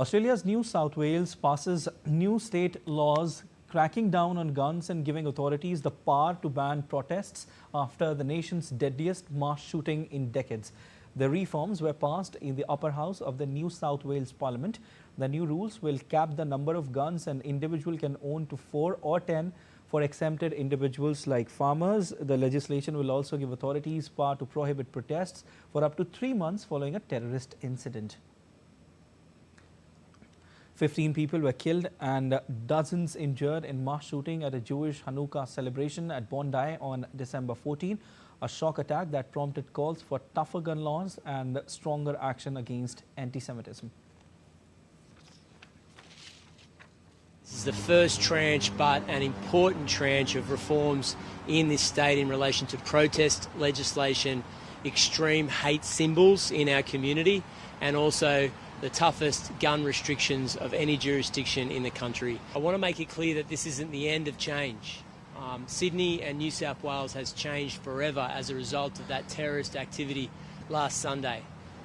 Australia's New South Wales passes new state laws cracking down on guns and giving authorities the power to ban protests after the nation's deadliest mass shooting in decades. The reforms were passed in the upper house of the New South Wales Parliament. The new rules will cap the number of guns an individual can own to 4 or 10 for exempted individuals like farmers. The legislation will also give authorities power to prohibit protests for up to 3 months following a terrorist incident. 15 people were killed and dozens injured in mass shooting at a Jewish Hanukkah celebration at Bondi on December 14, a shock attack that prompted calls for tougher gun laws and stronger action against anti-Semitism. This is the first tranche, but an important tranche of reforms in this state in relation to protest legislation, extreme hate symbols in our community, and also the toughest gun restrictions of any jurisdiction in the country. I want to make it clear that this isn't the end of change. Sydney and New South Wales has changed forever as a result of that terrorist activity last Sunday.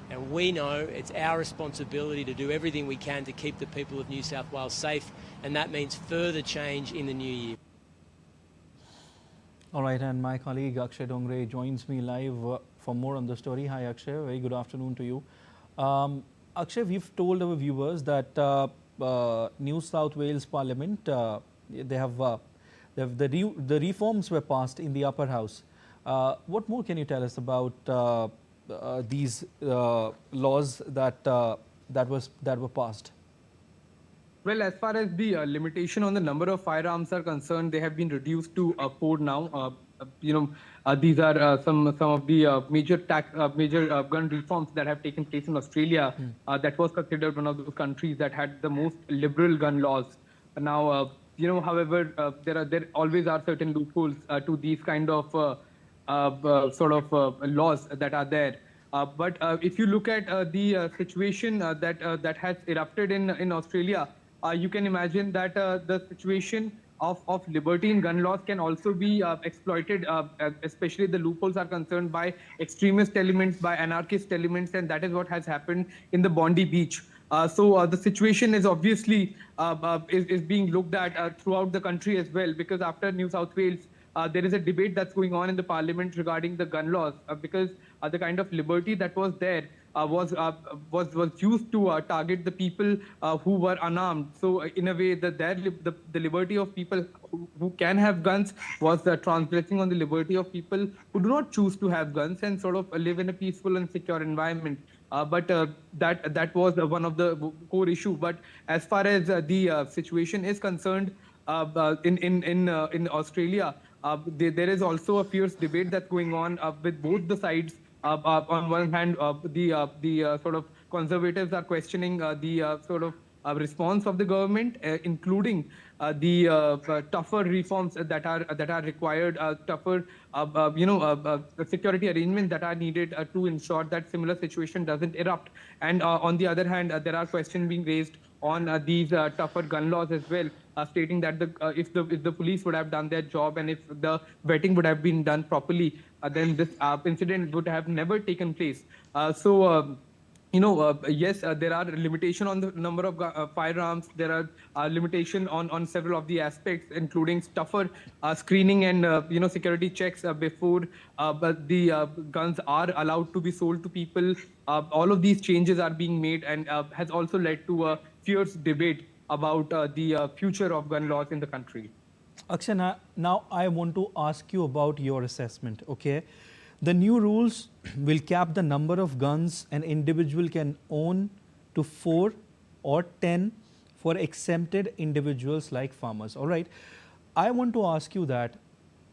And we know it's our responsibility to do everything we can to keep the people of New South Wales safe, and that means further change in the new year. All right, and my colleague Akshay Dongre joins me live for more on the story. Hi Akshay, very good afternoon to you. Akshay, we've told our viewers that New South Wales Parliament, the reforms were passed in the upper house. What more can you tell us about these laws that were passed? Well, as far as the limitation on the number of firearms are concerned, they have been reduced to 4 now. These are some of the major gun reforms that have taken place in Australia. That was considered one of those countries that had the most liberal gun laws. Now, however, there always are certain loopholes to these kind of laws that are there. But if you look at the situation that has erupted in Australia, you can imagine that the situation of liberty in gun laws can also be exploited, especially the loopholes are concerned by extremist elements, by anarchist elements, and that is what has happened in the Bondi Beach. So the situation is obviously is being looked at throughout the country as well, because after New South Wales, there is a debate that's going on in the parliament regarding the gun laws, because the kind of liberty that was there was used to target the people who were unarmed. So in a way, the liberty of people who can have guns was transgressing on the liberty of people who do not choose to have guns and sort of live in a peaceful and secure environment. But that was one of the core issue. But as far as the situation is concerned in Australia, there is also a fierce debate that's going on with both the sides. On one hand, the sort of conservatives are questioning the sort of response of the government, including the tougher reforms that are required, tougher security arrangements that are needed to ensure that similar situation doesn't erupt. And on the other hand, there are questions being raised on these tougher gun laws as well, stating that if the police would have done their job and if the vetting would have been done properly, then this incident would have never taken place. Yes, there are limitations on the number of firearms. There are limitations on several of the aspects, including tougher screening and security checks before the guns are allowed to be sold to people. All of these changes are being made and has also led to a fierce debate about the future of gun laws in the country. Akshay, now I want to ask you about your assessment. Okay, the new rules will cap the number of guns an individual can own to 4 or 10 for exempted individuals like farmers. All right, I want to ask you that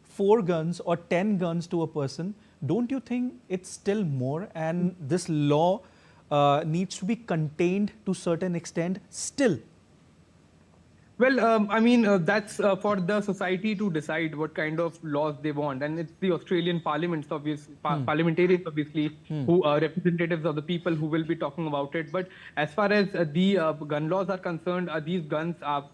4 guns or 10 guns to a person, don't you think it's still more, and this law needs to be contained to a certain extent still? Well, that's for the society to decide what kind of laws they want, and it's the Australian parliaments, obviously, parliamentarians, obviously, who are representatives of the people who will be talking about it. But as far as the gun laws are concerned, these guns are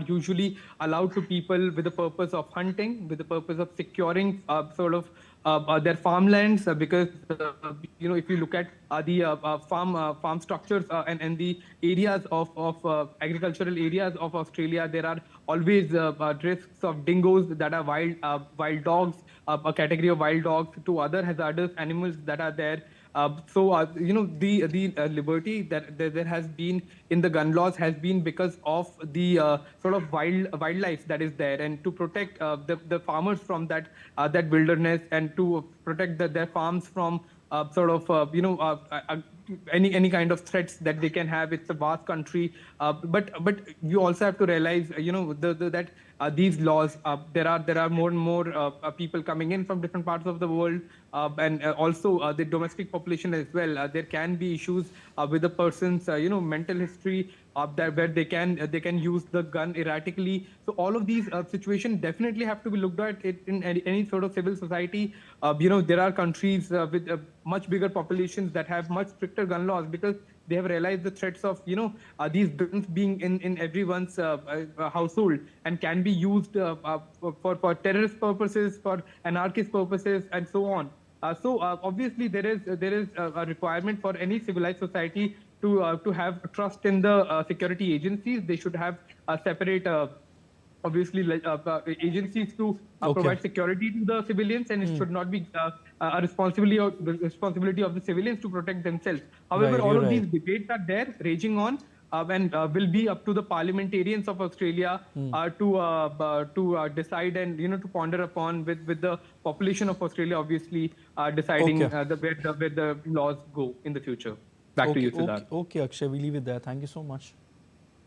usually allowed to people with the purpose of hunting, with the purpose of securing their farmlands, because if you look at the farm structures and the areas of agricultural areas of Australia, there are always risks of dingoes that are wild dogs, a category of wild dogs, to other hazardous animals that are there. The liberty that there has been in the gun laws has been because of the sort of wildlife that is there, and to protect the farmers from that wilderness, and to protect their farms from any kind of threats that they can have. It's a vast country, but you also have to realize, that these laws, there are more and more people coming in from different parts of the world, and also the domestic population as well. There can be issues with the person's mental history, where they can use the gun erratically. So all of these situations definitely have to be looked at in any sort of civil society. There are countries with much bigger populations that have much stricter gun laws, because they have realized the threats of these guns being in everyone's household, and can be used for terrorist purposes, for anarchist purposes, and so on. Obviously there is a requirement for any civilized society to have trust in the security agencies. They should have a separate agencies to provide security to the civilians, and it should not be a responsibility of the civilians to protect themselves. However, all of these debates are there, raging on, and will be up to the parliamentarians of Australia to decide, and to ponder upon, with the population of Australia obviously deciding where the laws go in the future. Back to you, Siddharth. Okay, Akshay, we leave it there. Thank you so much.